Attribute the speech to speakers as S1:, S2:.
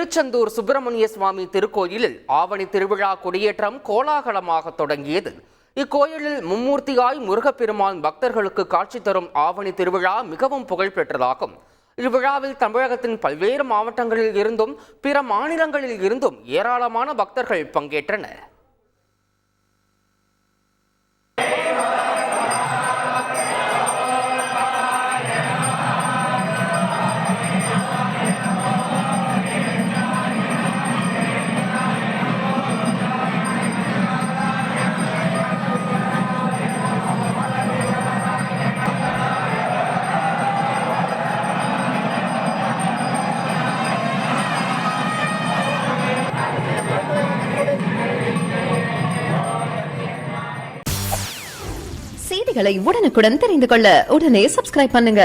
S1: திருச்செந்தூர் சுப்பிரமணிய சுவாமி திருக்கோயிலில் ஆவணி திருவிழா கொடியேற்றம் கோலாகலமாக தொடங்கியது. இக்கோயிலில் மும்மூர்த்தியாய் முருகப்பெருமான் பக்தர்களுக்கு காட்சி தரும் ஆவணி திருவிழா மிகவும் புகழ்பெற்றதாகும். இவ்விழாவில் தமிழகத்தின் பல்வேறு மாவட்டங்களில் இருந்தும் பிற மாநிலங்களில் இருந்தும் ஏராளமான பக்தர்கள் பங்கேற்றனர்.
S2: செய்திகளை உடனுக்குடன் தெரிந்து கொள்ள உடனே சப்ஸ்கிரைப் பண்ணுங்க.